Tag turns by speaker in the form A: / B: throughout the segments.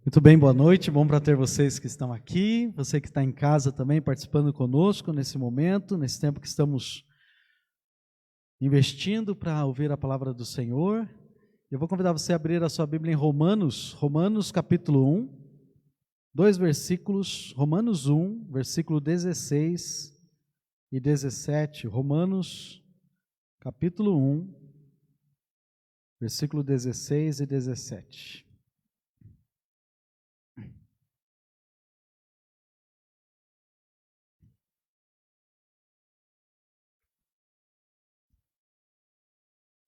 A: Muito bem, boa noite, bom para ter vocês que estão aqui, você que está em casa também participando conosco nesse momento, nesse tempo que estamos investindo para ouvir a palavra do Senhor. Eu vou convidar você a abrir a sua Bíblia em Romanos capítulo 1, dois versículos, Romanos 1, versículo 16 e 17, Romanos capítulo 1, versículo 16 e 17.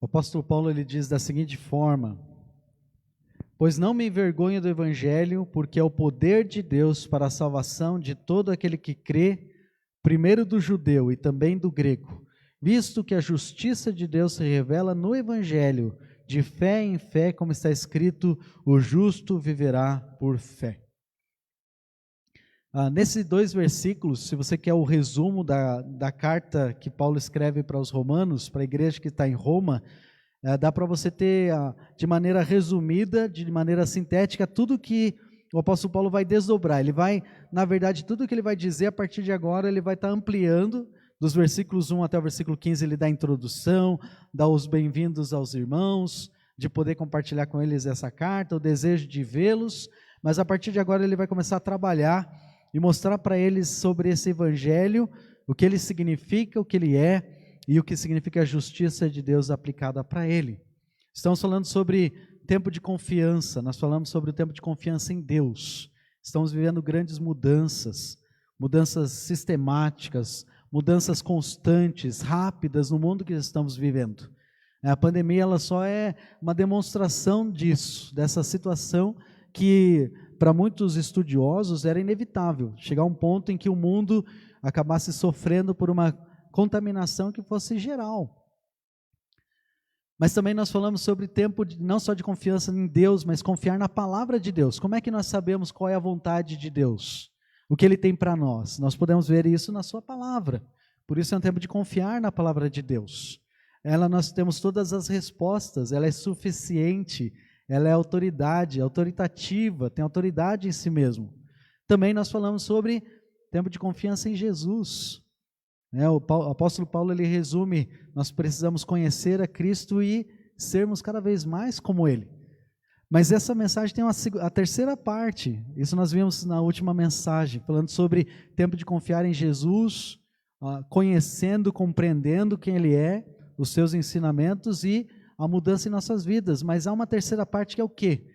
A: O apóstolo Paulo ele diz da seguinte forma: pois não me envergonho do evangelho, porque é o poder de Deus para a salvação de todo aquele que crê, primeiro do judeu e também do grego, visto que a justiça de Deus se revela no evangelho, de fé em fé, como está escrito, o justo viverá por fé. Nesses dois versículos, se você quer o resumo da carta que Paulo escreve para os romanos, para a igreja que está em Roma, dá para você ter, de maneira resumida, de maneira sintética, tudo que o apóstolo Paulo vai desdobrar. Ele vai, na verdade, tudo que ele vai dizer a partir de agora, ele vai estar ampliando. Dos versículos 1 até o versículo 15, ele dá a introdução, dá os bem-vindos aos irmãos, de poder compartilhar com eles essa carta, o desejo de vê-los, mas a partir de agora ele vai começar a trabalhar e mostrar para eles sobre esse evangelho, o que ele significa, o que ele é e o que significa a justiça de Deus aplicada para ele. Estamos falando sobre tempo de confiança, nós falamos sobre o tempo de confiança em Deus. Estamos vivendo grandes mudanças, mudanças sistemáticas, mudanças constantes, rápidas no mundo que estamos vivendo. A pandemia ela só é uma demonstração disso, dessa situação que para muitos estudiosos era inevitável, chegar a um ponto em que o mundo acabasse sofrendo por uma contaminação que fosse geral. Mas também nós falamos sobre tempo não só de confiança em Deus, mas confiar na palavra de Deus. Como é que nós sabemos qual é a vontade de Deus? O que Ele tem para nós? Nós podemos ver isso na sua palavra. Por isso é um tempo de confiar na palavra de Deus. Nós temos todas as respostas, ela é suficiente, ela é autoritativa, tem autoridade em si mesmo. Também nós falamos sobre tempo de confiança em Jesus. O apóstolo Paulo ele resume, nós precisamos conhecer a Cristo e sermos cada vez mais como Ele. Mas essa mensagem tem a terceira parte, isso nós vimos na última mensagem, falando sobre tempo de confiar em Jesus, conhecendo, compreendendo quem Ele é, os seus ensinamentos e a mudança em nossas vidas. Mas há uma terceira parte que é o quê?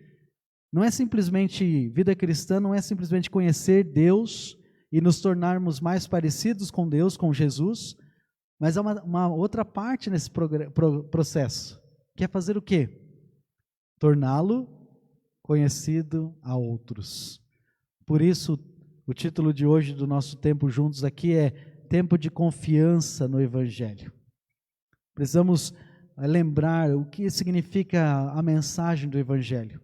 A: Não é simplesmente, vida cristã não é simplesmente conhecer Deus e nos tornarmos mais parecidos com Deus, com Jesus, mas há uma outra parte nesse processo, que é fazer o quê? Torná-lo conhecido a outros. Por isso, o título de hoje do nosso tempo juntos aqui é Tempo de Confiança no Evangelho. Precisamos lembrar o que significa a mensagem do Evangelho.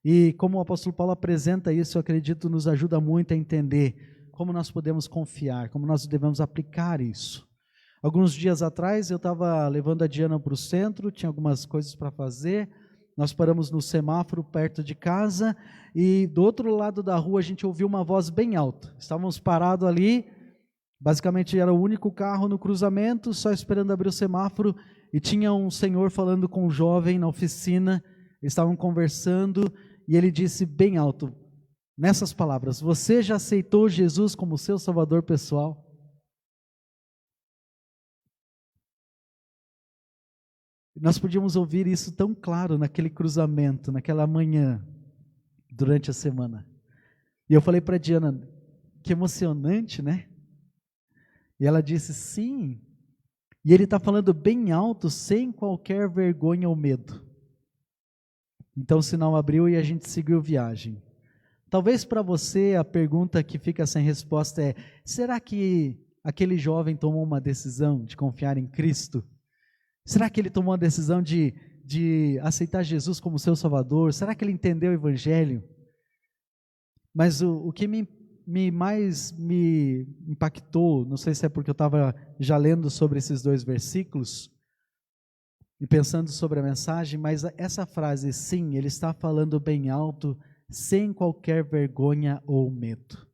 A: E como o apóstolo Paulo apresenta isso, eu acredito, nos ajuda muito a entender como nós podemos confiar, como nós devemos aplicar isso. Alguns dias atrás eu estava levando a Diana para o centro, tinha algumas coisas para fazer, nós paramos no semáforo perto de casa e do outro lado da rua a gente ouviu uma voz bem alta. Estávamos parados ali, basicamente era o único carro no cruzamento, só esperando abrir o semáforo, e tinha um senhor falando com um jovem na oficina, eles estavam conversando, e ele disse bem alto, nessas palavras: você já aceitou Jesus como seu salvador pessoal? Nós podíamos ouvir isso tão claro naquele cruzamento, naquela manhã, durante a semana. E eu falei para a Diana, que emocionante, né? E ela disse, sim. E ele está falando bem alto, sem qualquer vergonha ou medo. Então o sinal abriu e a gente seguiu viagem. Talvez para você a pergunta que fica sem resposta é: será que aquele jovem tomou uma decisão de confiar em Cristo? Será que ele tomou a decisão de aceitar Jesus como seu Salvador? Será que ele entendeu o Evangelho? Mas o que mais me impactou, não sei se é porque eu estava já lendo sobre esses dois versículos e pensando sobre a mensagem, mas essa frase, sim, ele está falando bem alto, sem qualquer vergonha ou medo.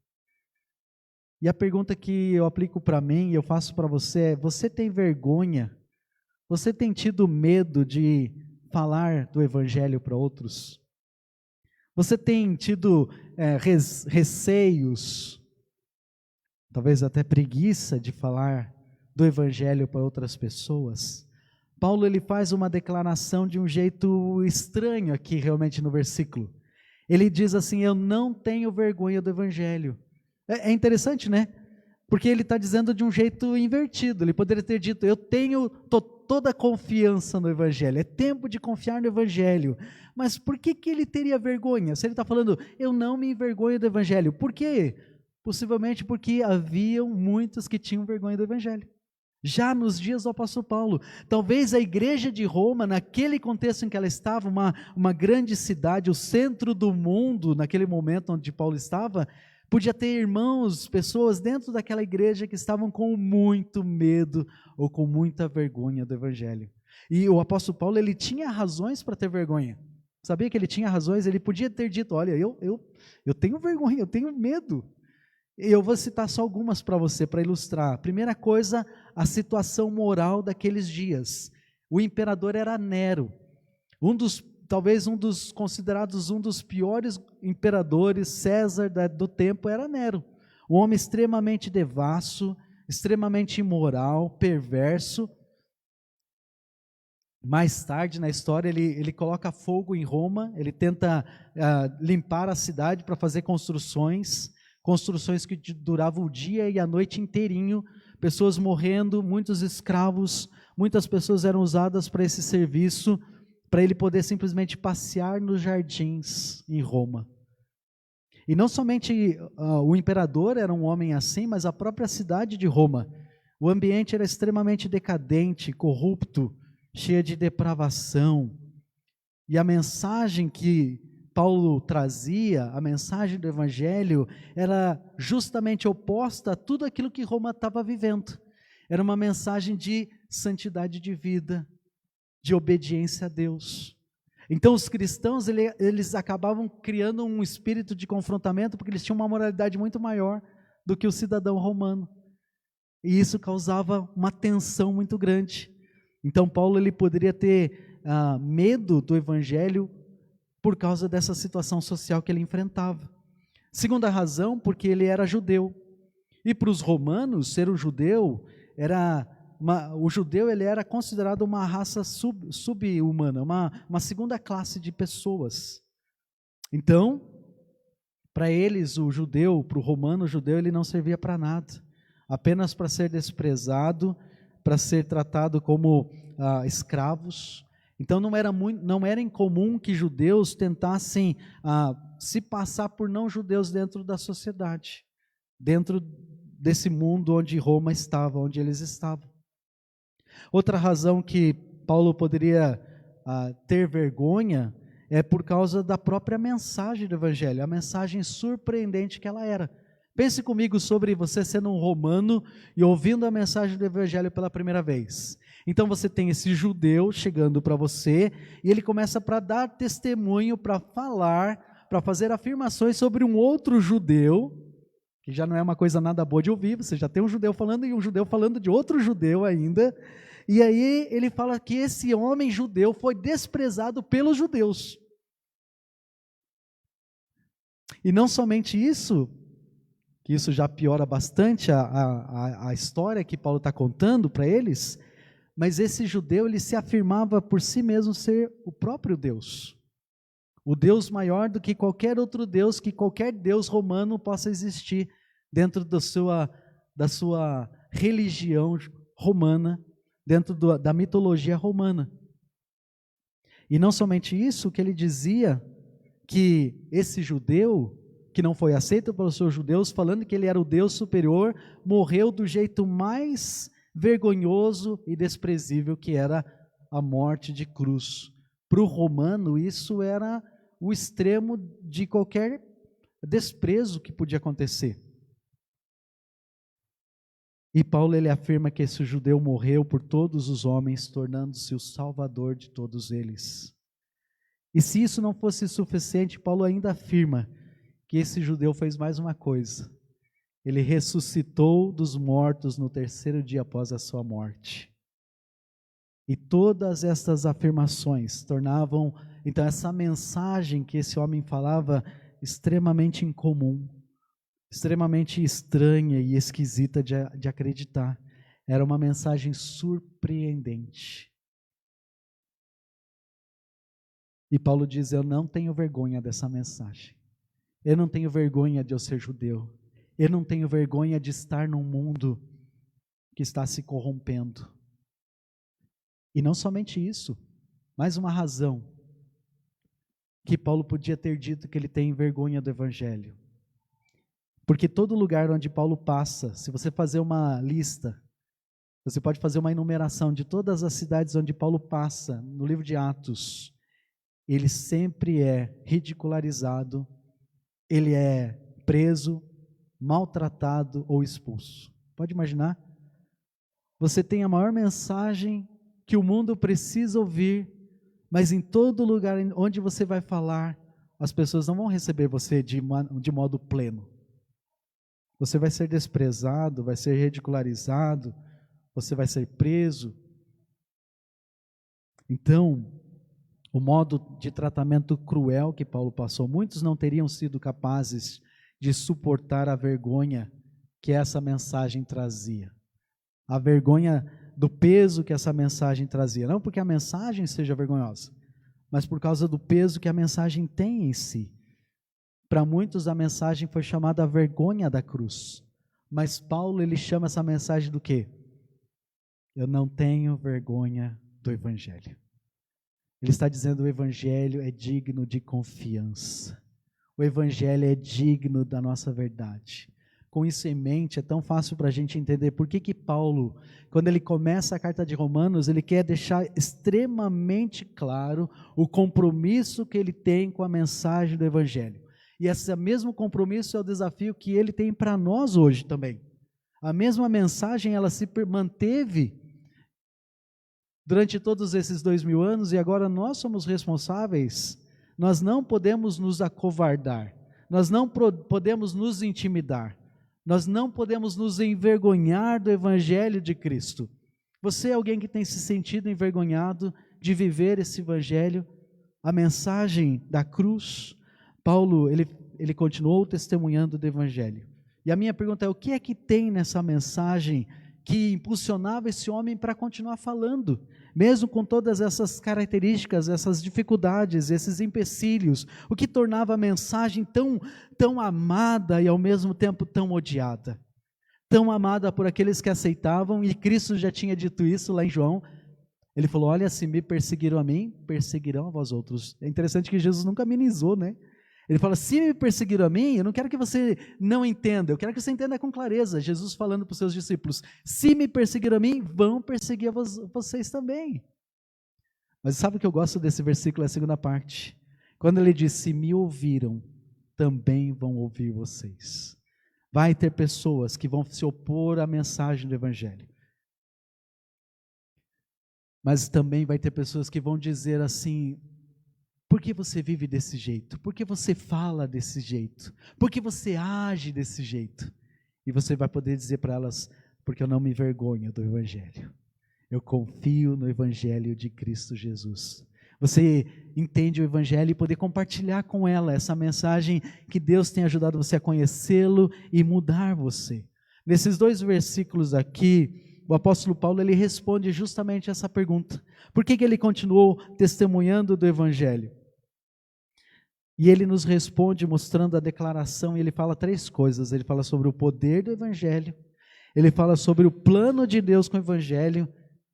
A: E a pergunta que eu aplico para mim e eu faço para você é: você tem vergonha? Você tem tido medo de falar do Evangelho para outros? Você tem tido receios, talvez até preguiça de falar do Evangelho para outras pessoas? Paulo ele faz uma declaração de um jeito estranho aqui realmente no versículo. Ele diz assim: eu não tenho vergonha do Evangelho. É interessante, né? Porque ele está dizendo de um jeito invertido. Ele poderia ter dito: eu tenho toda a confiança no Evangelho, é tempo de confiar no Evangelho. Mas por que ele teria vergonha? Se ele está falando: eu não me envergonho do Evangelho. Por quê? Possivelmente porque haviam muitos que tinham vergonha do Evangelho. Já nos dias do apóstolo Paulo, talvez a igreja de Roma, naquele contexto em que ela estava, uma grande cidade, o centro do mundo, naquele momento onde Paulo estava, podia ter irmãos, pessoas dentro daquela igreja que estavam com muito medo ou com muita vergonha do Evangelho. E o apóstolo Paulo, ele tinha razões para ter vergonha. Sabia que ele tinha razões? Ele podia ter dito: olha, eu tenho vergonha, eu tenho medo. Eu vou citar só algumas para você, para ilustrar. Primeira coisa, a situação moral daqueles dias. O imperador era Nero, talvez considerados um dos piores imperadores. César do tempo era Nero, um homem extremamente devasso, extremamente imoral, perverso. Mais tarde na história ele coloca fogo em Roma, ele tenta limpar a cidade para fazer construções que duravam o dia e a noite inteirinho, pessoas morrendo, muitos escravos, muitas pessoas eram usadas para esse serviço, para ele poder simplesmente passear nos jardins em Roma. E não somente o imperador era um homem assim, mas a própria cidade de Roma. O ambiente era extremamente decadente, corrupto, cheia de depravação. E a mensagem que Paulo trazia, a mensagem do Evangelho, era justamente oposta a tudo aquilo que Roma estava vivendo. Era uma mensagem de santidade de vida, de obediência a Deus. Então os cristãos, eles acabavam criando um espírito de confrontamento, porque eles tinham uma moralidade muito maior do que o cidadão romano. E isso causava uma tensão muito grande. Então Paulo ele poderia ter medo do Evangelho por causa dessa situação social que ele enfrentava. Segunda razão, porque ele era judeu. E para os romanos, ser um judeu o judeu ele era considerado uma raça sub-humana, uma segunda classe de pessoas. Então, para eles, para o romano, o judeu, ele não servia para nada, apenas para ser desprezado, para ser tratado como escravos. Então não era incomum que judeus tentassem se passar por não judeus dentro da sociedade, dentro desse mundo onde Roma estava, onde eles estavam. Outra razão que Paulo poderia ter vergonha é por causa da própria mensagem do Evangelho, a mensagem surpreendente que ela era. Pense comigo sobre você sendo um romano e ouvindo a mensagem do Evangelho pela primeira vez. Então você tem esse judeu chegando para você e ele começa para dar testemunho, para falar, para fazer afirmações sobre um outro judeu, que já não é uma coisa nada boa de ouvir. Você já tem um judeu falando e um judeu falando de outro judeu ainda. E aí ele fala que esse homem judeu foi desprezado pelos judeus. E não somente isso, que isso já piora bastante a história que Paulo está contando para eles, mas esse judeu, ele se afirmava por si mesmo ser o próprio Deus. O Deus maior do que qualquer outro Deus, que qualquer Deus romano possa existir dentro da sua religião romana, dentro da mitologia romana. E não somente isso, que ele dizia que esse judeu, que não foi aceito pelos seus judeus, falando que ele era o Deus superior, morreu do jeito mais vergonhoso e desprezível, que era a morte de cruz. Para o romano, isso era o extremo de qualquer desprezo que podia acontecer. E Paulo ele afirma que esse judeu morreu por todos os homens, tornando-se o salvador de todos eles. E se isso não fosse suficiente, Paulo ainda afirma que esse judeu fez mais uma coisa. Ele ressuscitou dos mortos no terceiro dia após a sua morte. E todas estas afirmações tornavam, então, essa mensagem que esse homem falava extremamente incomum, extremamente estranha e esquisita de acreditar. Era uma mensagem surpreendente. E Paulo diz: eu não tenho vergonha dessa mensagem. Eu não tenho vergonha de eu ser judeu. Eu não tenho vergonha de estar num mundo que está se corrompendo. E não somente isso, mais uma razão que Paulo podia ter dito que ele tem vergonha do Evangelho. Porque todo lugar onde Paulo passa, se você fazer uma lista, você pode fazer uma enumeração de todas as cidades onde Paulo passa, no livro de Atos, ele sempre é ridicularizado, ele é preso, maltratado ou expulso. Pode imaginar? Você tem a maior mensagem que o mundo precisa ouvir, mas em todo lugar onde você vai falar, as pessoas não vão receber você de modo pleno. Você vai ser desprezado, vai ser ridicularizado, você vai ser preso. Então, o modo de tratamento cruel que Paulo passou, muitos não teriam sido capazes de suportar a vergonha que essa mensagem trazia. A vergonha do peso que essa mensagem trazia. Não porque a mensagem seja vergonhosa, mas por causa do peso que a mensagem tem em si. Para muitos a mensagem foi chamada a vergonha da cruz. Mas Paulo, ele chama essa mensagem do quê? Eu não tenho vergonha do Evangelho. Ele está dizendo: o Evangelho é digno de confiança. O Evangelho é digno da nossa verdade. Com isso em mente, é tão fácil para a gente entender por que Paulo, quando ele começa a carta de Romanos, ele quer deixar extremamente claro o compromisso que ele tem com a mensagem do Evangelho. E esse mesmo compromisso é o desafio que ele tem para nós hoje também. A mesma mensagem, ela se manteve durante todos esses 2000 anos, e agora nós somos responsáveis. Nós não podemos nos acovardar, nós não podemos nos intimidar, nós não podemos nos envergonhar do Evangelho de Cristo. Você é alguém que tem se sentido envergonhado de viver esse Evangelho, a mensagem da cruz? Paulo, ele continuou testemunhando do Evangelho. E a minha pergunta é: o que é que tem nessa mensagem que impulsionava esse homem para continuar falando? Mesmo com todas essas características, essas dificuldades, esses empecilhos, o que tornava a mensagem tão amada e ao mesmo tempo tão odiada? Tão amada por aqueles que aceitavam, e Cristo já tinha dito isso lá em João. Ele falou: olha, se me perseguiram a mim, perseguirão a vós outros. É interessante que Jesus nunca amenizou, né? Ele fala: se me perseguiram a mim, eu não quero que você não entenda, eu quero que você entenda com clareza. Jesus falando para os seus discípulos: se me perseguiram a mim, vão perseguir vocês também. Mas sabe o que eu gosto desse versículo, é a segunda parte. Quando ele diz: se me ouviram, também vão ouvir vocês. Vai ter pessoas que vão se opor à mensagem do Evangelho. Mas também vai ter pessoas que vão dizer assim: por que você vive desse jeito? Por que você fala desse jeito? Por que você age desse jeito? E você vai poder dizer para elas: porque eu não me envergonho do Evangelho. Eu confio no Evangelho de Cristo Jesus. Você entende o Evangelho e poder compartilhar com ela essa mensagem que Deus tem ajudado você a conhecê-lo e mudar você. Nesses 2 versículos aqui, o apóstolo Paulo, ele responde justamente essa pergunta: por que ele continuou testemunhando do Evangelho? E ele nos responde mostrando a declaração, e ele fala 3 coisas. Ele fala sobre o poder do Evangelho, ele fala sobre o plano de Deus com o Evangelho,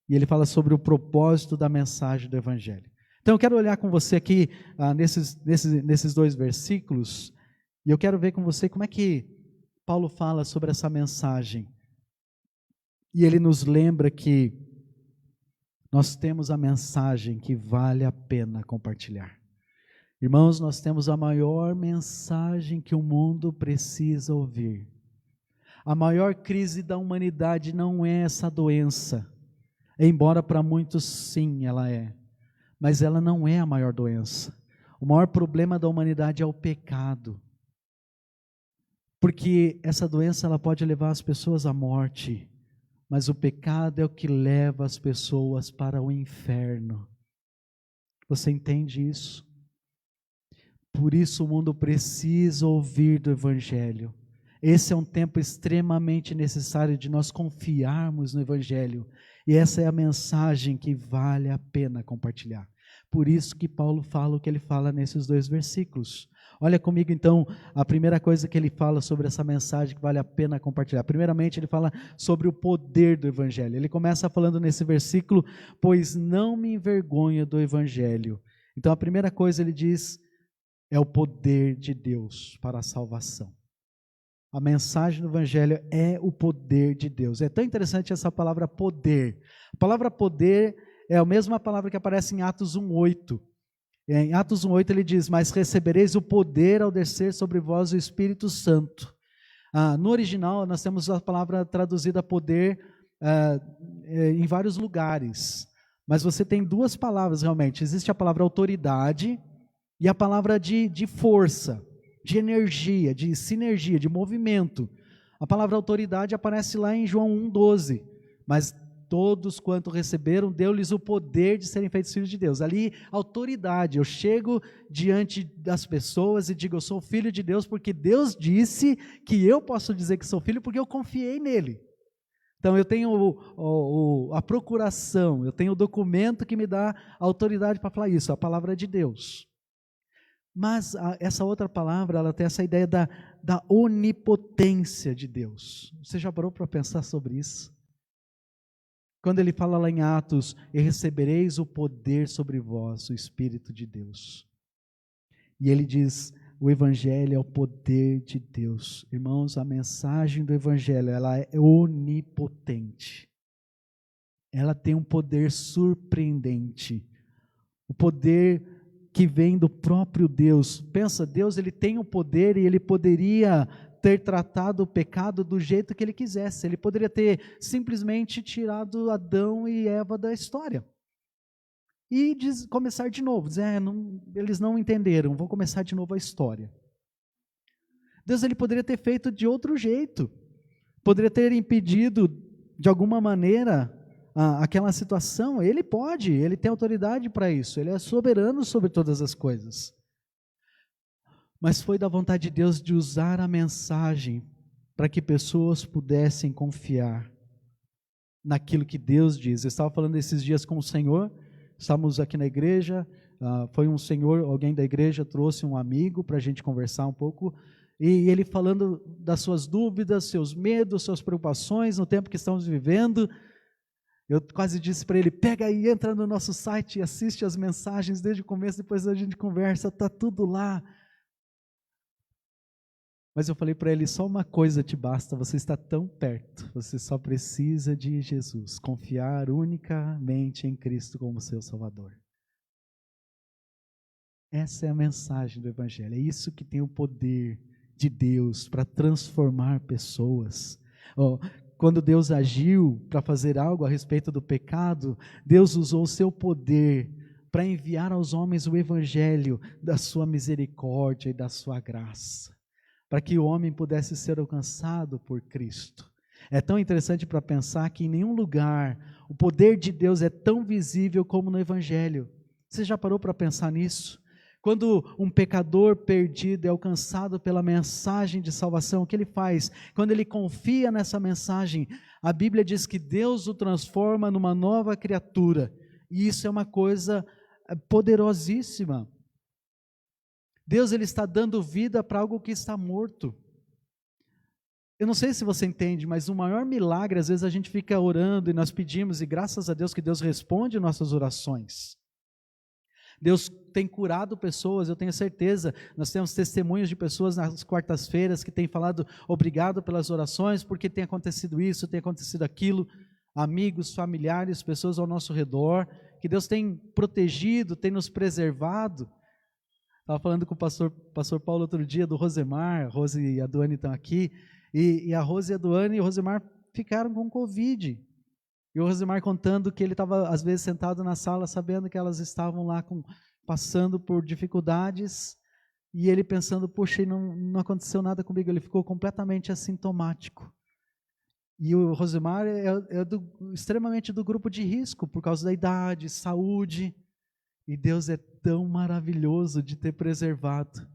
A: e ele fala sobre o propósito da mensagem do Evangelho. Então eu quero olhar com você aqui nesses 2 versículos, e eu quero ver com você como é que Paulo fala sobre essa mensagem. E ele nos lembra que nós temos a mensagem que vale a pena compartilhar. Irmãos, nós temos a maior mensagem que o mundo precisa ouvir. A maior crise da humanidade não é essa doença, embora para muitos sim ela é, mas ela não é a maior doença. O maior problema da humanidade é o pecado. Porque essa doença ela pode levar as pessoas à morte, mas o pecado é o que leva as pessoas para o inferno. Você entende isso? Por isso o mundo precisa ouvir do Evangelho. Esse é um tempo extremamente necessário de nós confiarmos no Evangelho. E essa é a mensagem que vale a pena compartilhar. Por isso que Paulo fala o que ele fala nesses 2 versículos. Olha comigo então, a primeira coisa que ele fala sobre essa mensagem que vale a pena compartilhar. Primeiramente ele fala sobre o poder do Evangelho. Ele começa falando nesse versículo, pois não me envergonho do Evangelho. Então a primeira coisa ele diz, é o poder de Deus para a salvação. A mensagem do Evangelho é o poder de Deus. É tão interessante essa palavra poder. A palavra poder é a mesma palavra que aparece em Atos 1:8. Em Atos 1:8 ele diz, mas recebereis o poder ao descer sobre vós o Espírito Santo. No original nós temos a palavra traduzida poder em vários lugares. Mas você tem 2 palavras realmente. Existe a palavra autoridade e a palavra de força, de energia, de sinergia, de movimento. A palavra autoridade aparece lá em João 1:12, mas todos quanto receberam, deu-lhes o poder de serem feitos filhos de Deus. Ali, autoridade, eu chego diante das pessoas e digo, eu sou filho de Deus, porque Deus disse que eu posso dizer que sou filho, porque eu confiei nele. Então eu tenho a procuração, eu tenho o documento que me dá autoridade para falar isso, a palavra de Deus. Mas essa outra palavra, ela tem essa ideia da onipotência de Deus. Você já parou para pensar sobre isso? Quando ele fala lá em Atos, e recebereis o poder sobre vós, o Espírito de Deus. E ele diz, o Evangelho é o poder de Deus. Irmãos, a mensagem do Evangelho, ela é onipotente. Ela tem um poder surpreendente. O poder que vem do próprio Deus. Pensa, Deus ele tem o poder e ele poderia ter tratado o pecado do jeito que ele quisesse. Ele poderia ter simplesmente tirado Adão e Eva da história. E começar de novo, dizer, eles não entenderam, vou começar de novo a história. Deus ele poderia ter feito de outro jeito. Poderia ter impedido de alguma maneira aquela situação. Ele pode, ele tem autoridade para isso, ele é soberano sobre todas as coisas. Mas foi da vontade de Deus de usar a mensagem para que pessoas pudessem confiar naquilo que Deus diz. Eu estava falando esses dias com o Senhor, estávamos aqui na igreja, foi um senhor, alguém da igreja trouxe um amigo para a gente conversar um pouco, e ele falando das suas dúvidas, seus medos, suas preocupações no tempo que estamos vivendo. Eu quase disse para ele, pega aí, entra no nosso site e assiste as mensagens desde o começo, depois a gente conversa, está tudo lá. Mas eu falei para ele, só uma coisa te basta, você está tão perto, você só precisa de Jesus, confiar unicamente em Cristo como seu Salvador. Essa é a mensagem do Evangelho, é isso que tem o poder de Deus para transformar pessoas. Quando Deus agiu para fazer algo a respeito do pecado, Deus usou o seu poder para enviar aos homens o Evangelho da sua misericórdia e da sua graça, para que o homem pudesse ser alcançado por Cristo. É tão interessante para pensar que em nenhum lugar o poder de Deus é tão visível como no Evangelho. Você já parou para pensar nisso? Quando um pecador perdido é alcançado pela mensagem de salvação, o que ele faz? Quando ele confia nessa mensagem, a Bíblia diz que Deus o transforma numa nova criatura. E isso é uma coisa poderosíssima. Deus ele está dando vida para algo que está morto. Eu não sei se você entende, mas o maior milagre, às vezes a gente fica orando e nós pedimos, e graças a Deus que Deus responde nossas orações. Deus tem curado pessoas, eu tenho certeza, nós temos testemunhos de pessoas nas quartas-feiras que têm falado obrigado pelas orações, porque tem acontecido isso, tem acontecido aquilo, amigos, familiares, pessoas ao nosso redor, que Deus tem protegido, tem nos preservado. Estava falando com o pastor Paulo outro dia do Rosemar, a Rose e a Duane estão aqui, e a Rose e a Duane e o Rosemar ficaram com Covid. E o Rosemar contando que ele estava às vezes sentado na sala, sabendo que elas estavam lá com passando por dificuldades, e ele pensando, poxa, não aconteceu nada comigo, ele ficou completamente assintomático. E o Rosemar extremamente do grupo de risco, por causa da idade, saúde, e Deus é tão maravilhoso de ter preservado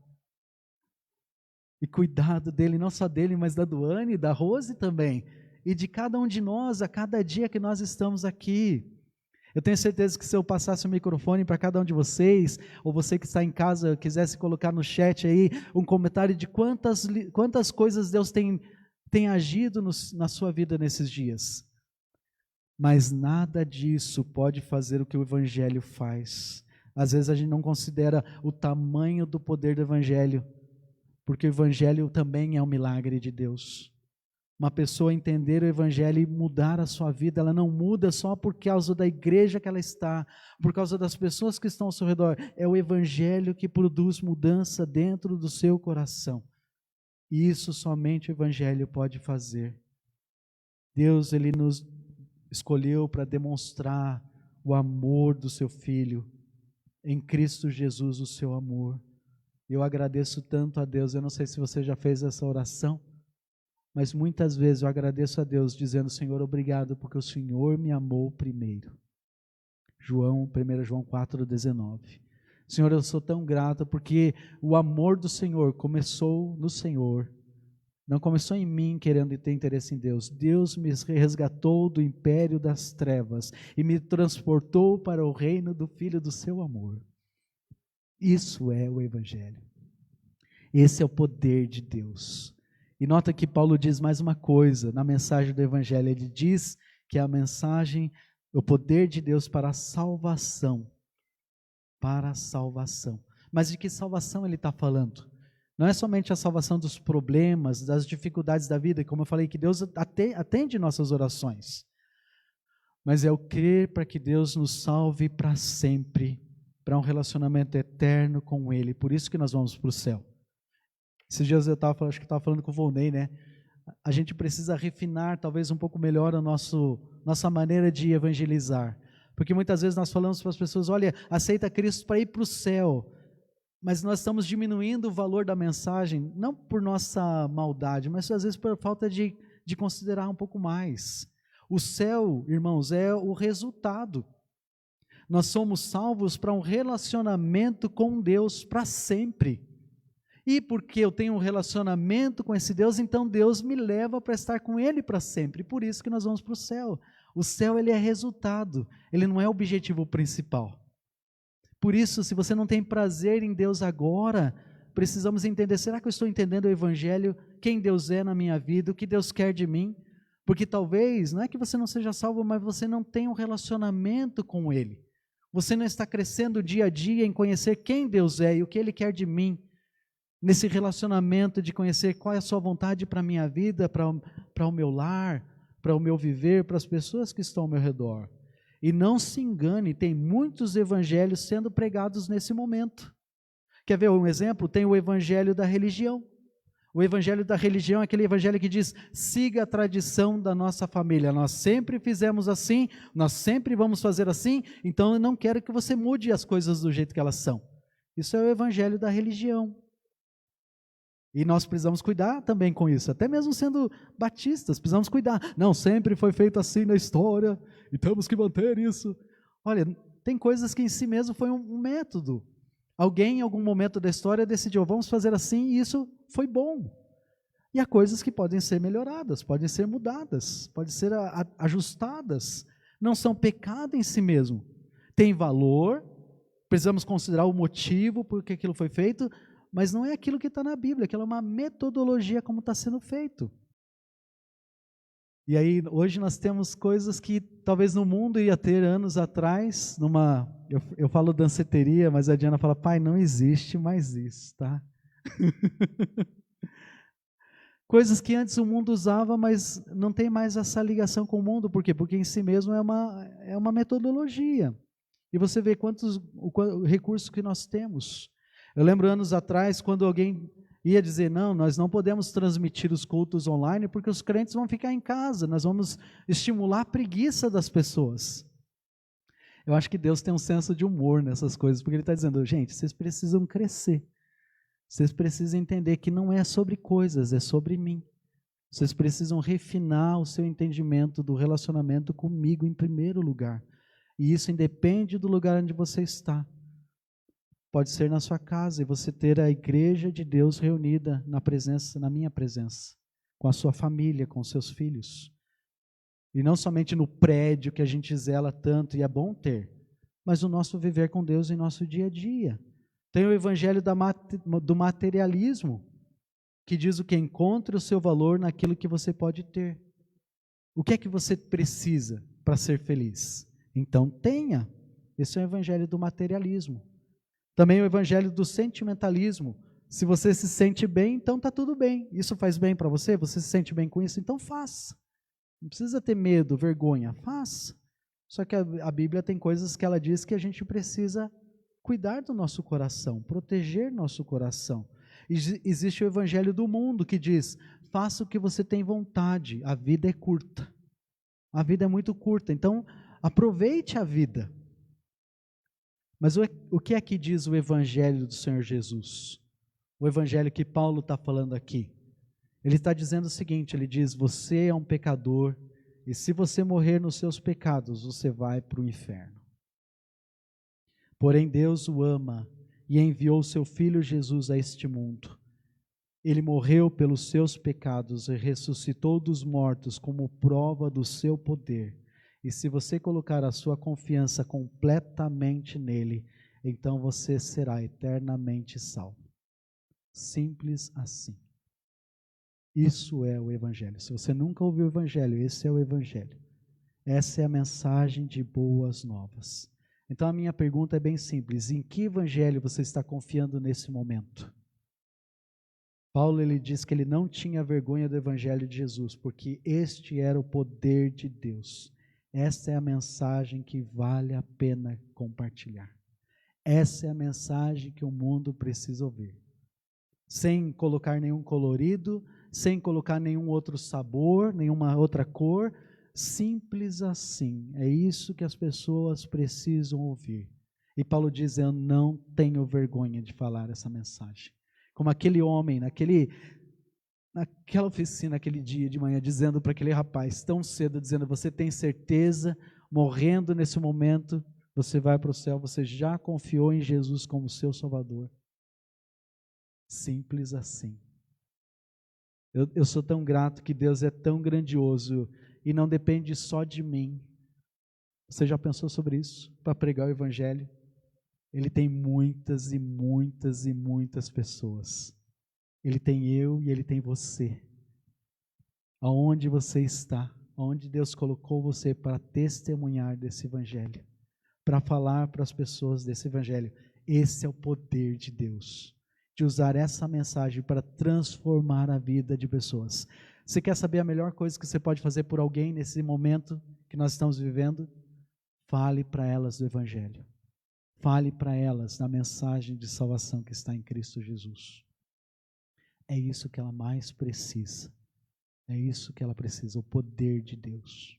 A: e cuidado dele, não só dele, mas da Duane, da Rose também, e de cada um de nós, a cada dia que nós estamos aqui. Eu tenho certeza que se eu passasse o microfone para cada um de vocês, ou você que está em casa, quisesse colocar no chat aí um comentário de quantas coisas Deus tem agido na sua vida nesses dias. Mas nada disso pode fazer o que o Evangelho faz. Às vezes a gente não considera o tamanho do poder do Evangelho, porque o Evangelho também é um milagre de Deus. Uma pessoa entender o Evangelho e mudar a sua vida, ela não muda só por causa da igreja que ela está, por causa das pessoas que estão ao seu redor. É o Evangelho que produz mudança dentro do seu coração. E isso somente o Evangelho pode fazer. Deus, Ele nos escolheu para demonstrar o amor do seu Filho, em Cristo Jesus, o seu amor. Eu agradeço tanto a Deus, eu não sei se você já fez essa oração, mas muitas vezes eu agradeço a Deus dizendo, Senhor, obrigado porque o Senhor me amou primeiro. 1 João 4,19. Senhor, eu sou tão grato porque o amor do Senhor começou no Senhor. Não começou em mim querendo ter interesse em Deus. Deus me resgatou do império das trevas e me transportou para o reino do Filho do seu amor. Isso é o Evangelho. Esse é o poder de Deus. E nota que Paulo diz mais uma coisa na mensagem do Evangelho. Ele diz que a mensagem, o poder de Deus para a salvação. Para a salvação. Mas de que salvação ele está falando? Não é somente a salvação dos problemas, das dificuldades da vida, como eu falei, que Deus atende nossas orações. Mas é o crer para que Deus nos salve para sempre, para um relacionamento eterno com Ele. Por isso que nós vamos para o céu. Esses dias eu acho que estava falando com o Volney, né? A gente precisa refinar talvez um pouco melhor a nossa maneira de evangelizar. Porque muitas vezes nós falamos para as pessoas, olha, aceita Cristo para ir para o céu. Mas nós estamos diminuindo o valor da mensagem, não por nossa maldade, mas às vezes por falta de considerar um pouco mais. O céu, irmãos, é o resultado. Nós somos salvos para um relacionamento com Deus para sempre. E porque eu tenho um relacionamento com esse Deus, então Deus me leva para estar com Ele para sempre. Por isso que nós vamos para o céu. O céu, ele é resultado, ele não é o objetivo principal. Por isso, se você não tem prazer em Deus agora, precisamos entender, será que eu estou entendendo o Evangelho, quem Deus é na minha vida, o que Deus quer de mim? Porque talvez, não é que você não seja salvo, mas você não tem um relacionamento com Ele. Você não está crescendo dia a dia em conhecer quem Deus é e o que Ele quer de mim. Nesse relacionamento de conhecer qual é a sua vontade para a minha vida, para o meu lar, para o meu viver, para as pessoas que estão ao meu redor. E não se engane, tem muitos evangelhos sendo pregados nesse momento. Quer ver um exemplo? Tem o evangelho da religião. O evangelho da religião é aquele evangelho que diz, siga a tradição da nossa família. Nós sempre fizemos assim, nós sempre vamos fazer assim, então eu não quero que você mude as coisas do jeito que elas são. Isso é o evangelho da religião. E nós precisamos cuidar também com isso, até mesmo sendo batistas, precisamos cuidar. Não, sempre foi feito assim na história, e temos que manter isso. Olha, tem coisas que em si mesmo foi um método. Alguém em algum momento da história decidiu, vamos fazer assim, e isso foi bom. E há coisas que podem ser melhoradas, podem ser mudadas, podem ser ajustadas. Não são pecado em si mesmo. Tem valor, precisamos considerar o motivo por que aquilo foi feito, mas não é aquilo que está na Bíblia, aquilo é uma metodologia como está sendo feito. E aí, hoje nós temos coisas que talvez no mundo ia ter anos atrás, eu falo danceteria, mas a Diana fala, pai, não existe mais isso, tá? Coisas que antes o mundo usava, mas não tem mais essa ligação com o mundo, por quê? Porque em si mesmo é uma metodologia. E você vê quantos recursos que nós temos. Eu lembro anos atrás, quando alguém ia dizer, não, nós não podemos transmitir os cultos online, porque os crentes vão ficar em casa, nós vamos estimular a preguiça das pessoas. Eu acho que Deus tem um senso de humor nessas coisas, porque Ele está dizendo, gente, vocês precisam crescer. Vocês precisam entender que não é sobre coisas, é sobre mim. Vocês precisam refinar o seu entendimento do relacionamento comigo em primeiro lugar. E isso independe do lugar onde você está. Pode ser na sua casa e você ter a igreja de Deus reunida na minha presença, com a sua família, com os seus filhos. E não somente no prédio que a gente zela tanto, e é bom ter, mas o nosso viver com Deus em nosso dia a dia. Tem o evangelho do materialismo, que diz o que? Encontre o seu valor naquilo que você pode ter. O que é que você precisa para ser feliz? Então tenha. Esse é o evangelho do materialismo. Também o evangelho do sentimentalismo. Se você se sente bem, então está tudo bem. Isso faz bem para você? Você se sente bem com isso? Então faça. Não precisa ter medo, vergonha. Faça. Só que a Bíblia tem coisas que ela diz que a gente precisa cuidar do nosso coração, proteger nosso coração. Existe o evangelho do mundo que diz, faça o que você tem vontade, a vida é curta. A vida é muito curta, então aproveite a vida. Mas o que é que diz o evangelho do Senhor Jesus? O evangelho que Paulo está falando aqui. Ele está dizendo o seguinte, ele diz, você é um pecador, e se você morrer nos seus pecados, você vai para o inferno. Porém Deus o ama e enviou seu Filho Jesus a este mundo. Ele morreu pelos seus pecados e ressuscitou dos mortos como prova do seu poder. E se você colocar a sua confiança completamente nele, então você será eternamente salvo. Simples assim. Isso é o Evangelho. Se você nunca ouviu o Evangelho, esse é o Evangelho. Essa é a mensagem de boas novas. Então a minha pergunta é bem simples, em que evangelho você está confiando nesse momento? Paulo ele diz que ele não tinha vergonha do evangelho de Jesus, porque este era o poder de Deus. Esta é a mensagem que vale a pena compartilhar. Essa é a mensagem que o mundo precisa ouvir. Sem colocar nenhum colorido, sem colocar nenhum outro sabor, nenhuma outra cor, simples assim, é isso que as pessoas precisam ouvir. E Paulo diz, eu não tenho vergonha de falar essa mensagem. Como aquele homem, naquela oficina, aquele dia de manhã, dizendo para aquele rapaz, tão cedo, dizendo, você tem certeza, morrendo nesse momento, você vai para o céu, você já confiou em Jesus como seu Salvador. Simples assim. Eu sou tão grato que Deus é tão grandioso e não depende só de mim. Você já pensou sobre isso? Para pregar o Evangelho? Ele tem muitas e muitas e muitas pessoas. Ele tem eu e Ele tem você. Aonde você está, aonde Deus colocou você para testemunhar desse Evangelho, para falar para as pessoas desse Evangelho. Esse é o poder de Deus, de usar essa mensagem para transformar a vida de pessoas. Você quer saber a melhor coisa que você pode fazer por alguém nesse momento que nós estamos vivendo? Fale para elas do Evangelho. Fale para elas da mensagem de salvação que está em Cristo Jesus. É isso que ela mais precisa. É isso que ela precisa, o poder de Deus.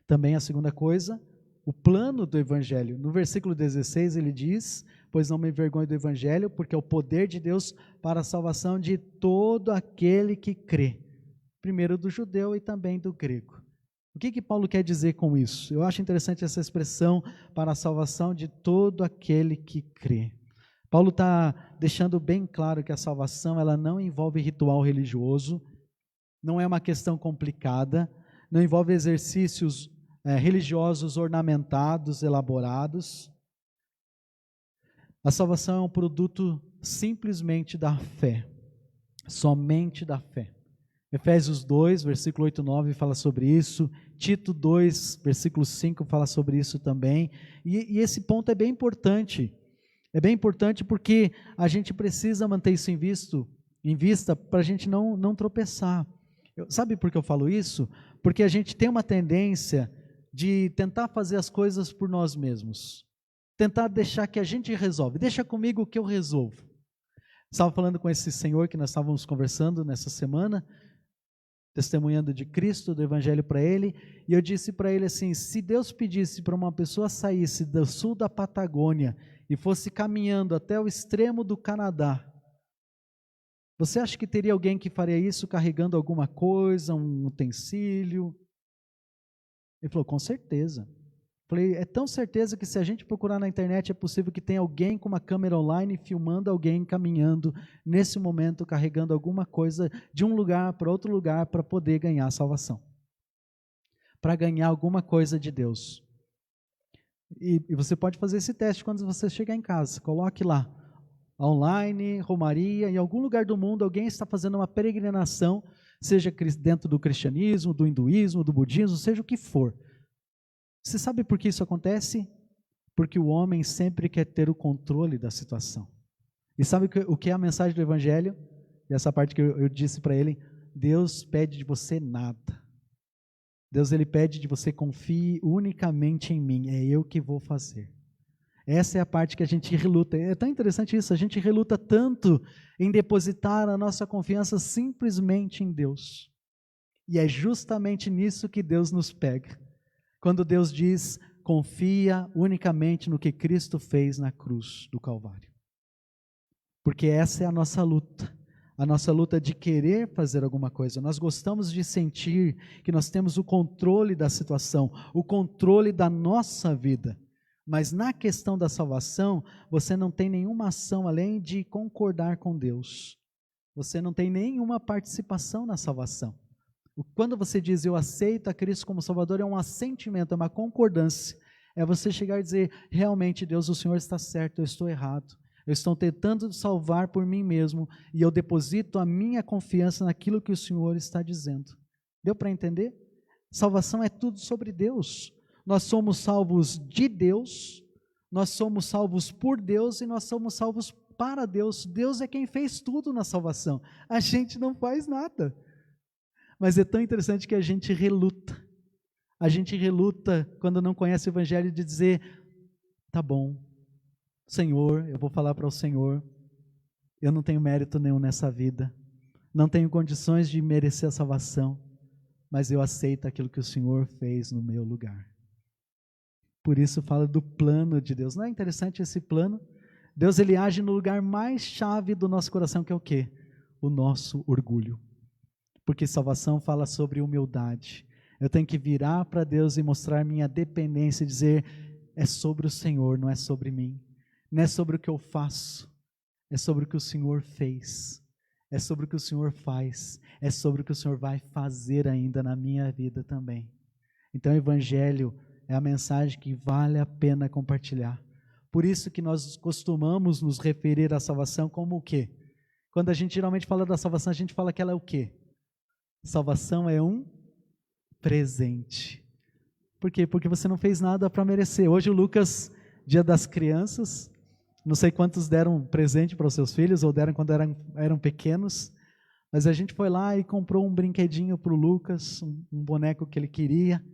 A: Também a segunda coisa, o plano do Evangelho. No versículo 16 ele diz, pois não me envergonho do Evangelho, porque é o poder de Deus para a salvação de todo aquele que crê. Primeiro do judeu e também do grego. O que Paulo quer dizer com isso? Eu acho interessante essa expressão para a salvação de todo aquele que crê. Paulo está deixando bem claro que a salvação ela não envolve ritual religioso, não é uma questão complicada, não envolve exercícios religiosos ornamentados, elaborados. A salvação é um produto simplesmente da fé, somente da fé. Efésios 2, versículo 8 e 9 fala sobre isso, Tito 2, versículo 5 fala sobre isso também, e esse ponto é bem importante porque a gente precisa manter isso em vista para a gente não tropeçar. Sabe por que eu falo isso? Porque a gente tem uma tendência de tentar fazer as coisas por nós mesmos, tentar deixar que a gente resolve, deixa comigo que eu resolvo. Estava falando com esse senhor que nós estávamos conversando nessa semana, testemunhando de Cristo, do Evangelho para ele, e eu disse para ele assim, se Deus pedisse para uma pessoa saísse do sul da Patagônia e fosse caminhando até o extremo do Canadá, você acha que teria alguém que faria isso carregando alguma coisa, um utensílio? Ele falou, com certeza. Falei, é tão certeza que se a gente procurar na internet é possível que tenha alguém com uma câmera online filmando alguém caminhando nesse momento, carregando alguma coisa de um lugar para outro lugar para poder ganhar a salvação. Para ganhar alguma coisa de Deus. E você pode fazer esse teste quando você chegar em casa. Coloque lá, online, romaria, em algum lugar do mundo alguém está fazendo uma peregrinação, seja dentro do cristianismo, do hinduísmo, do budismo, seja o que for. Você sabe por que isso acontece? Porque o homem sempre quer ter o controle da situação. E sabe o que é a mensagem do Evangelho? E essa parte que eu disse para ele, Deus pede de você nada. Deus ele pede de você confie unicamente em mim, é eu que vou fazer. Essa é a parte que a gente reluta. É tão interessante isso, a gente reluta tanto em depositar a nossa confiança simplesmente em Deus. E é justamente nisso que Deus nos pega. Quando Deus diz, confia unicamente no que Cristo fez na cruz do Calvário. Porque essa é a nossa luta de querer fazer alguma coisa. Nós gostamos de sentir que nós temos o controle da situação, o controle da nossa vida. Mas na questão da salvação, você não tem nenhuma ação além de concordar com Deus. Você não tem nenhuma participação na salvação. Quando você diz, eu aceito a Cristo como Salvador, é um assentimento, é uma concordância. É você chegar e dizer, realmente Deus, o Senhor está certo, eu estou errado. Eu estou tentando salvar por mim mesmo e eu deposito a minha confiança naquilo que o Senhor está dizendo. Deu para entender? Salvação é tudo sobre Deus. Nós somos salvos de Deus, nós somos salvos por Deus e nós somos salvos para Deus. Deus é quem fez tudo na salvação. A gente não faz nada. Mas é tão interessante que a gente reluta. A gente reluta quando não conhece o Evangelho de dizer, tá bom, Senhor, eu vou falar para o Senhor, eu não tenho mérito nenhum nessa vida, não tenho condições de merecer a salvação, mas eu aceito aquilo que o Senhor fez no meu lugar. Por isso fala do plano de Deus. Não é interessante esse plano? Deus ele age no lugar mais chave do nosso coração, que é o quê? O nosso orgulho. Porque salvação fala sobre humildade. Eu tenho que virar para Deus e mostrar minha dependência e dizer, é sobre o Senhor, não é sobre mim. Não é sobre o que eu faço, é sobre o que o Senhor fez. É sobre o que o Senhor faz. É sobre o que o Senhor vai fazer ainda na minha vida também. Então o Evangelho é a mensagem que vale a pena compartilhar. Por isso que nós costumamos nos referir à salvação como o quê? Quando a gente geralmente fala da salvação, a gente fala que ela é o quê? Salvação é um presente. Por quê? Porque você não fez nada para merecer. Hoje o Lucas, dia das crianças, não sei quantos deram presente para os seus filhos, ou deram quando eram pequenos, mas a gente foi lá e comprou um brinquedinho para o Lucas, um boneco que ele queria.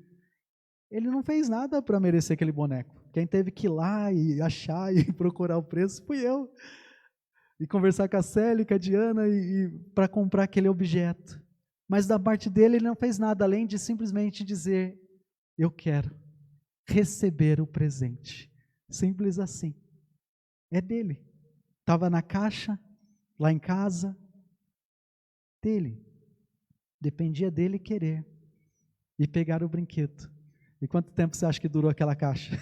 A: Ele não fez nada para merecer aquele boneco. Quem teve que ir lá e achar e procurar o preço fui eu. E conversar com a Célia, com a Diana, para comprar aquele objeto. Mas da parte dele, ele não fez nada além de simplesmente dizer, eu quero receber o presente. Simples assim. É dele. Estava na caixa, lá em casa, dele. Dependia dele querer e pegar o brinquedo. E quanto tempo você acha que durou aquela caixa?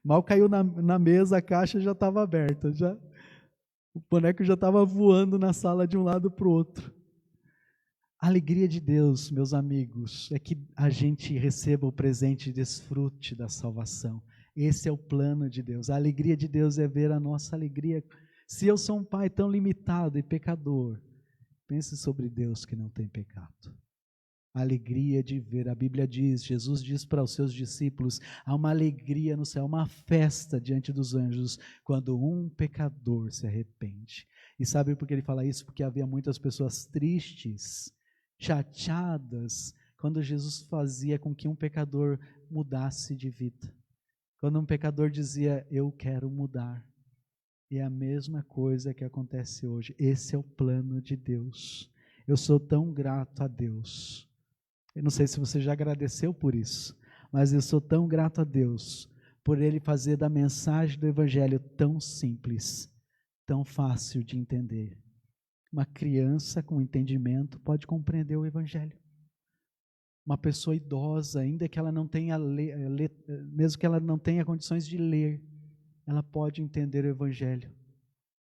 A: Mal caiu na mesa, a caixa já estava aberta. O boneco já estava voando na sala de um lado para o outro. A alegria de Deus, meus amigos, é que a gente receba o presente e desfrute da salvação. Esse é o plano de Deus. A alegria de Deus é ver a nossa alegria. Se eu sou um pai tão limitado e pecador, pense sobre Deus que não tem pecado. A alegria de ver, a Bíblia diz, Jesus diz para os seus discípulos, há uma alegria no céu, uma festa diante dos anjos, quando um pecador se arrepende. E sabe por que ele fala isso? Porque havia muitas pessoas tristes, chateadas, quando Jesus fazia com que um pecador mudasse de vida. Quando um pecador dizia, eu quero mudar. E é a mesma coisa que acontece hoje. Esse é o plano de Deus. Eu sou tão grato a Deus. Eu não sei se você já agradeceu por isso, mas eu sou tão grato a Deus por Ele fazer da mensagem do Evangelho tão simples, tão fácil de entender. Uma criança com entendimento pode compreender o Evangelho. Uma pessoa idosa, ainda que ela não tenha mesmo que ela não tenha condições de ler, ela pode entender o Evangelho.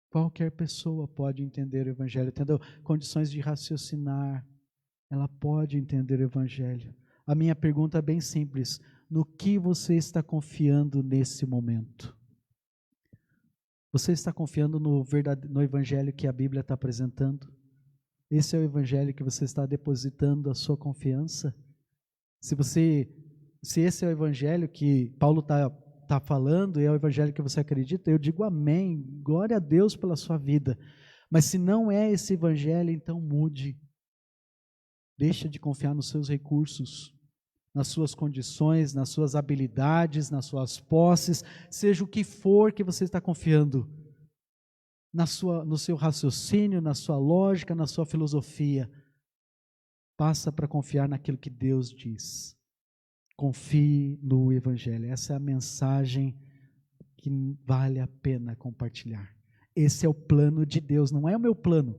A: Qualquer pessoa pode entender o Evangelho, tendo condições de raciocinar, ela pode entender o Evangelho. A minha pergunta é bem simples: no que você está confiando nesse momento? Você está confiando no Evangelho que a Bíblia está apresentando? Esse é o Evangelho que você está depositando a sua confiança? Se esse é o Evangelho que Paulo está falando, e é o Evangelho que você acredita, eu digo amém, glória a Deus pela sua vida. Mas se não é esse Evangelho, então mude. Deixa de confiar nos seus recursos, nas suas condições, nas suas habilidades, nas suas posses, seja o que for que você está confiando, no seu raciocínio, na sua lógica, na sua filosofia. Passa para confiar naquilo que Deus diz. Confie no Evangelho. Essa é a mensagem que vale a pena compartilhar. Esse é o plano de Deus, não é o meu plano.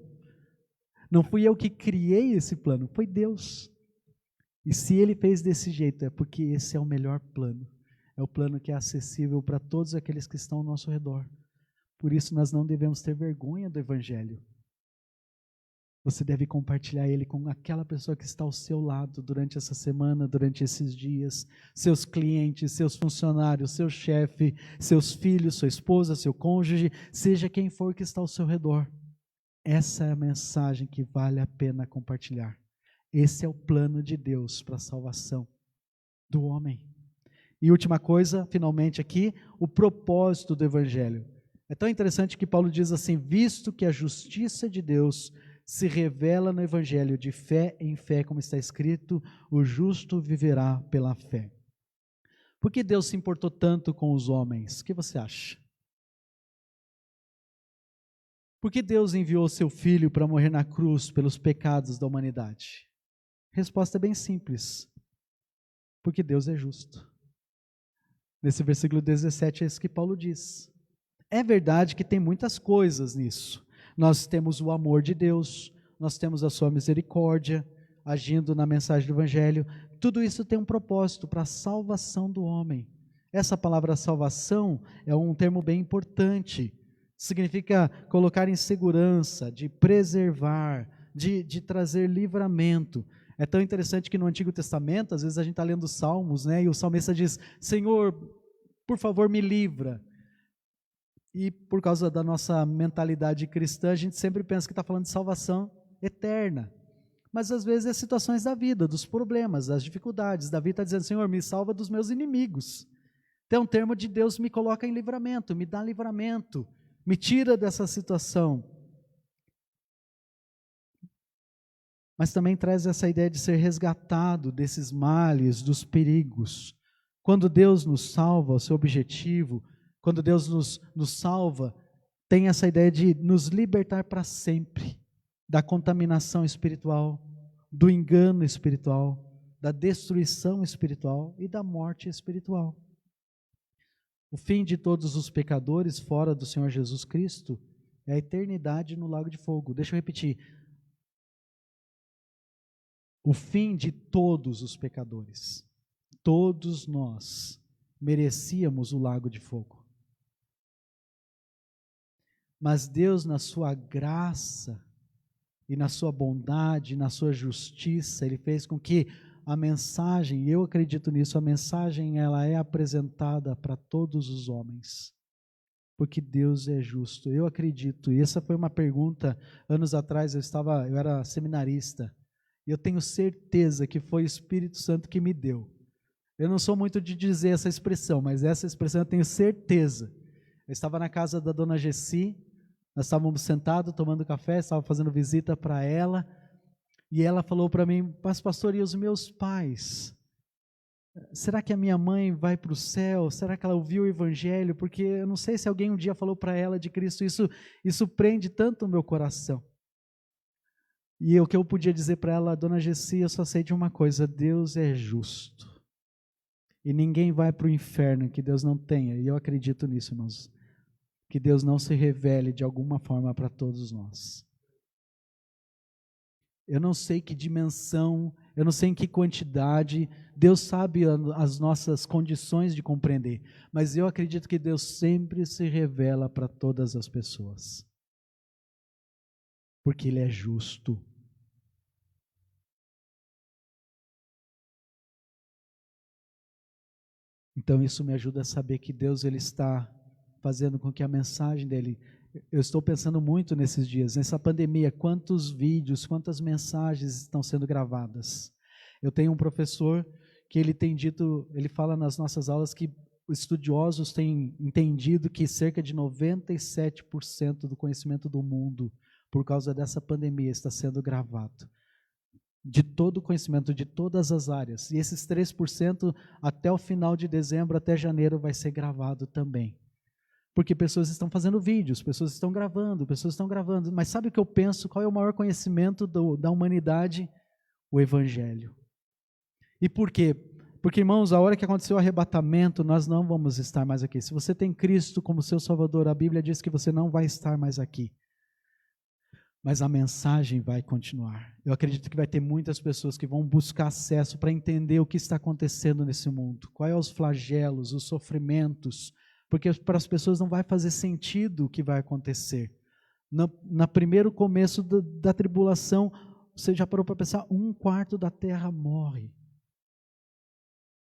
A: Não fui eu que criei esse plano, foi Deus. E se Ele fez desse jeito, é porque esse é o melhor plano. É o plano que é acessível para todos aqueles que estão ao nosso redor. Por isso nós não devemos ter vergonha do Evangelho. Você deve compartilhar ele com aquela pessoa que está ao seu lado durante essa semana, durante esses dias, seus clientes, seus funcionários, seu chefe, seus filhos, sua esposa, seu cônjuge, seja quem for que está ao seu redor. Essa é a mensagem que vale a pena compartilhar. Esse é o plano de Deus para a salvação do homem. E última coisa, finalmente aqui, o propósito do Evangelho. É tão interessante que Paulo diz assim: visto que a justiça de Deus se revela no Evangelho de fé em fé, como está escrito, o justo viverá pela fé. Por que Deus se importou tanto com os homens? O que você acha? Por que Deus enviou seu Filho para morrer na cruz pelos pecados da humanidade? A resposta é bem simples. Porque Deus é justo. Nesse versículo 17 é isso que Paulo diz. É verdade que tem muitas coisas nisso. Nós temos o amor de Deus, nós temos a sua misericórdia, agindo na mensagem do Evangelho. Tudo isso tem um propósito para a salvação do homem. Essa palavra salvação é um termo bem importante. Significa colocar em segurança, de preservar, de trazer livramento. É tão interessante que no Antigo Testamento, às vezes a gente está lendo Salmos, né, e o salmista diz: Senhor, por favor, me livra. E por causa da nossa mentalidade cristã, a gente sempre pensa que está falando de salvação eterna. Mas às vezes é situações da vida, dos problemas, das dificuldades. Davi está dizendo: Senhor, me salva dos meus inimigos. Então, um termo de Deus: me coloca em livramento, me dá livramento, me tira dessa situação. Mas também traz essa ideia de ser resgatado desses males, dos perigos. Quando Deus nos salva, o seu objetivo, quando Deus nos salva, tem essa ideia de nos libertar para sempre da contaminação espiritual, do engano espiritual, da destruição espiritual e da morte espiritual. O fim de todos os pecadores fora do Senhor Jesus Cristo é a eternidade no lago de fogo. Deixa eu repetir. O fim de todos os pecadores, todos nós merecíamos o lago de fogo. Mas Deus, na sua graça e na sua bondade, na sua justiça, Ele fez com que a mensagem, e eu acredito nisso, a mensagem ela é apresentada para todos os homens, porque Deus é justo. Eu acredito, e essa foi uma pergunta, anos atrás eu era seminarista, e eu tenho certeza que foi o Espírito Santo que me deu. Eu não sou muito de dizer essa expressão, mas essa expressão eu tenho certeza. Eu estava na casa da dona Gessi, nós estávamos sentados tomando café, estava fazendo visita para ela, e ela falou para mim: mas pastor, e os meus pais? Será que a minha mãe vai para o céu? Será que ela ouviu o Evangelho? Porque eu não sei se alguém um dia falou para ela de Cristo. Isso prende tanto o meu coração. E o que eu podia dizer para ela, dona Gessi, eu só sei de uma coisa: Deus é justo. E ninguém vai para o inferno que Deus não tenha. E eu acredito nisso, irmãos. Que Deus não se revele de alguma forma para todos nós. Eu não sei que dimensão, eu não sei em que quantidade, Deus sabe as nossas condições de compreender, mas eu acredito que Deus sempre se revela para todas as pessoas, porque Ele é justo. Então isso me ajuda a saber que Deus Ele está fazendo com que a mensagem dEle, eu estou pensando muito nesses dias, nessa pandemia, quantos vídeos, quantas mensagens estão sendo gravadas. Eu tenho um professor que ele tem dito, ele fala nas nossas aulas que os estudiosos têm entendido que cerca de 97% do conhecimento do mundo, por causa dessa pandemia, está sendo gravado. De todo o conhecimento, de todas as áreas. E esses 3% até o final de dezembro, até janeiro, vai ser gravado também. Porque pessoas estão fazendo vídeos, pessoas estão gravando, mas sabe o que eu penso? Qual é o maior conhecimento da humanidade? O Evangelho. E por quê? Porque, irmãos, a hora que aconteceu o arrebatamento, nós não vamos estar mais aqui. Se você tem Cristo como seu Salvador, a Bíblia diz que você não vai estar mais aqui. Mas a mensagem vai continuar. Eu acredito que vai ter muitas pessoas que vão buscar acesso para entender o que está acontecendo nesse mundo. Quais são os flagelos, os sofrimentos, porque para as pessoas não vai fazer sentido o que vai acontecer. No primeiro começo da tribulação, você já parou para pensar, 1/4 da terra morre.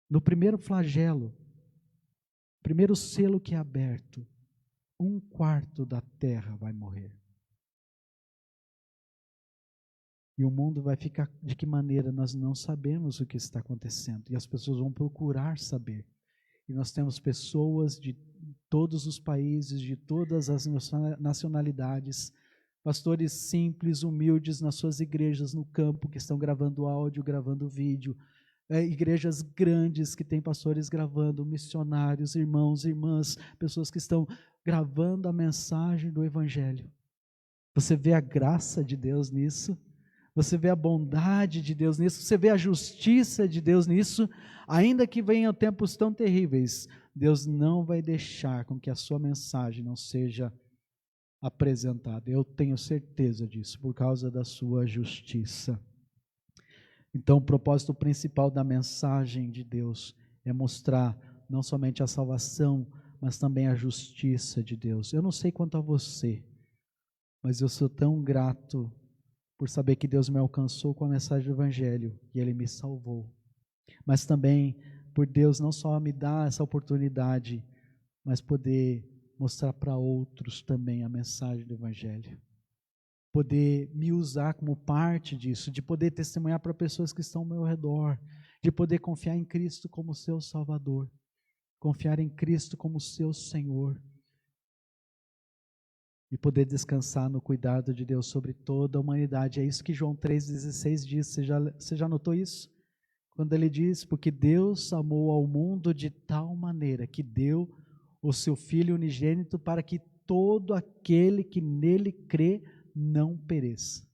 A: No primeiro flagelo, primeiro selo que é aberto, 1/4 da terra vai morrer. E o mundo vai ficar de que maneira? Nós não sabemos o que está acontecendo. E as pessoas vão procurar saber. E nós temos pessoas de todos os países, de todas as nacionalidades, pastores simples, humildes nas suas igrejas no campo, que estão gravando áudio, gravando vídeo, igrejas grandes que têm pastores gravando, missionários, irmãos, irmãs, pessoas que estão gravando a mensagem do Evangelho. Você vê a graça de Deus nisso? Você vê a bondade de Deus nisso, você vê a justiça de Deus nisso, ainda que venham tempos tão terríveis, Deus não vai deixar com que a sua mensagem não seja apresentada. Eu tenho certeza disso, por causa da sua justiça. Então, o propósito principal da mensagem de Deus é mostrar não somente a salvação, mas também a justiça de Deus. Eu não sei quanto a você, mas eu sou tão grato por saber que Deus me alcançou com a mensagem do Evangelho e Ele me salvou. Mas também por Deus não só me dar essa oportunidade, mas poder mostrar para outros também a mensagem do Evangelho. Poder me usar como parte disso, de poder testemunhar para pessoas que estão ao meu redor, de poder confiar em Cristo como seu Salvador, confiar em Cristo como seu Senhor, e poder descansar no cuidado de Deus sobre toda a humanidade. É isso que João 3,16 diz. Você já notou isso? Quando ele diz, porque Deus amou ao mundo de tal maneira que deu o seu Filho unigênito para que todo aquele que nele crê não pereça.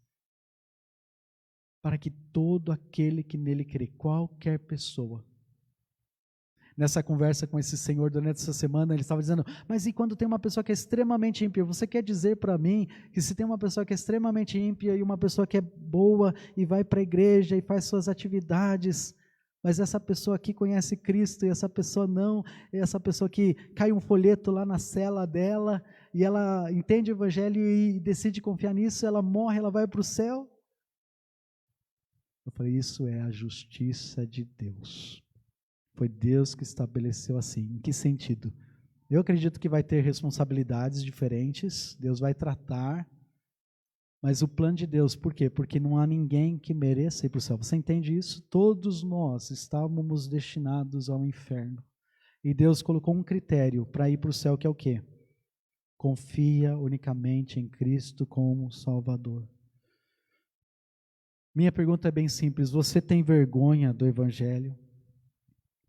A: Para que todo aquele que nele crê, qualquer pessoa. Nessa conversa com esse senhor durante essa semana, ele estava dizendo, mas e quando tem uma pessoa que é extremamente ímpia? Você quer dizer para mim que se tem uma pessoa que é extremamente ímpia e uma pessoa que é boa e vai para a igreja e faz suas atividades, mas essa pessoa aqui conhece Cristo e essa pessoa não, e essa pessoa que cai um folheto lá na cela dela e ela entende o Evangelho e decide confiar nisso, ela morre, ela vai para o céu? Eu falei, isso é a justiça de Deus. Foi Deus que estabeleceu assim. Em que sentido? Eu acredito que vai ter responsabilidades diferentes, Deus vai tratar, mas o plano de Deus, por quê? Porque não há ninguém que mereça ir para o céu. Você entende isso? Todos nós estávamos destinados ao inferno. E Deus colocou um critério para ir para o céu, que é o quê? Confia unicamente em Cristo como Salvador. Minha pergunta é bem simples, você tem vergonha do Evangelho?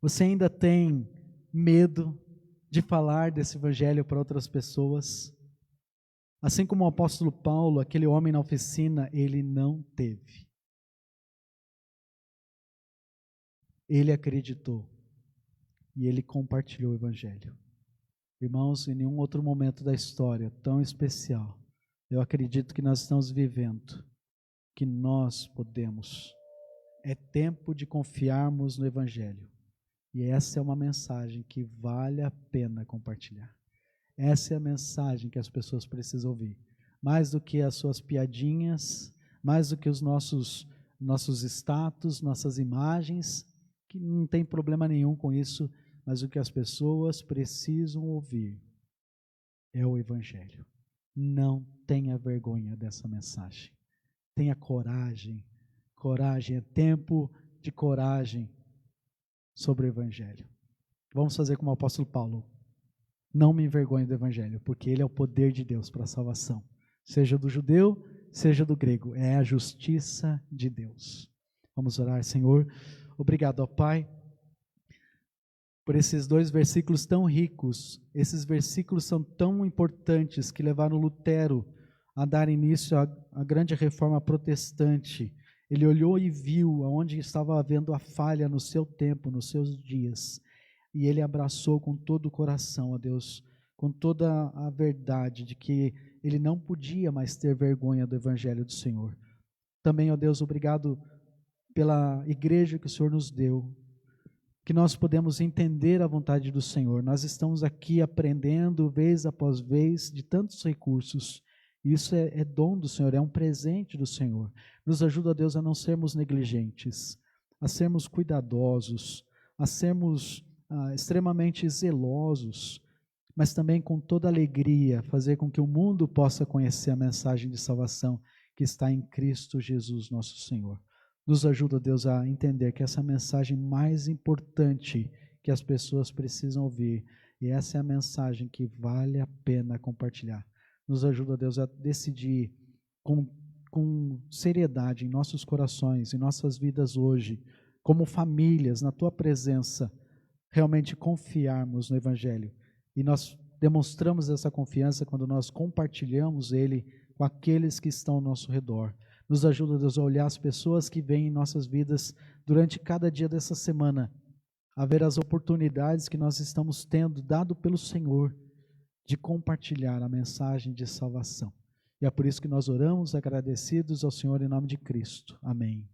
A: Você ainda tem medo de falar desse Evangelho para outras pessoas? Assim como o apóstolo Paulo, aquele homem na oficina, ele não teve. Ele acreditou e ele compartilhou o evangelho. Irmãos, em nenhum outro momento da história tão especial, eu acredito que nós estamos vivendo, que nós podemos. É tempo de confiarmos no evangelho. E essa é uma mensagem que vale a pena compartilhar. Essa é a mensagem que as pessoas precisam ouvir. Mais do que as suas piadinhas, mais do que os nossos status, nossas imagens, que não tem problema nenhum com isso, mas o que as pessoas precisam ouvir é o evangelho. Não tenha vergonha dessa mensagem. Tenha coragem. Coragem, é tempo de coragem sobre o evangelho. Vamos fazer como o apóstolo Paulo. Não me envergonhe do evangelho, porque ele é o poder de Deus para a salvação. Seja do judeu, seja do grego. É a justiça de Deus. Vamos orar, Senhor. Obrigado, ó Pai, por esses 2 versículos tão ricos. Esses versículos são tão importantes que levaram Lutero a dar início à grande reforma protestante. Ele olhou e viu aonde estava havendo a falha no seu tempo, nos seus dias. E ele abraçou com todo o coração, ó Deus, com toda a verdade de que ele não podia mais ter vergonha do evangelho do Senhor. Também, ó Deus, obrigado pela igreja que o Senhor nos deu, que nós podemos entender a vontade do Senhor. Nós estamos aqui aprendendo vez após vez de tantos recursos. Isso é dom do Senhor, é um presente do Senhor. Nos ajuda, Deus, a não sermos negligentes, a sermos cuidadosos, a sermos extremamente zelosos, mas também com toda alegria, fazer com que o mundo possa conhecer a mensagem de salvação que está em Cristo Jesus, nosso Senhor. Nos ajuda, Deus, a entender que essa é a mensagem mais importante que as pessoas precisam ouvir, e essa é a mensagem que vale a pena compartilhar. Nos ajuda, Deus, a decidir com seriedade em nossos corações, em nossas vidas hoje, como famílias, na Tua presença, realmente confiarmos no Evangelho. E nós demonstramos essa confiança quando nós compartilhamos ele com aqueles que estão ao nosso redor. Nos ajuda, Deus, a olhar as pessoas que vêm em nossas vidas durante cada dia dessa semana, a ver as oportunidades que nós estamos tendo, dado pelo Senhor, de compartilhar a mensagem de salvação. E é por isso que nós oramos agradecidos ao Senhor em nome de Cristo. Amém.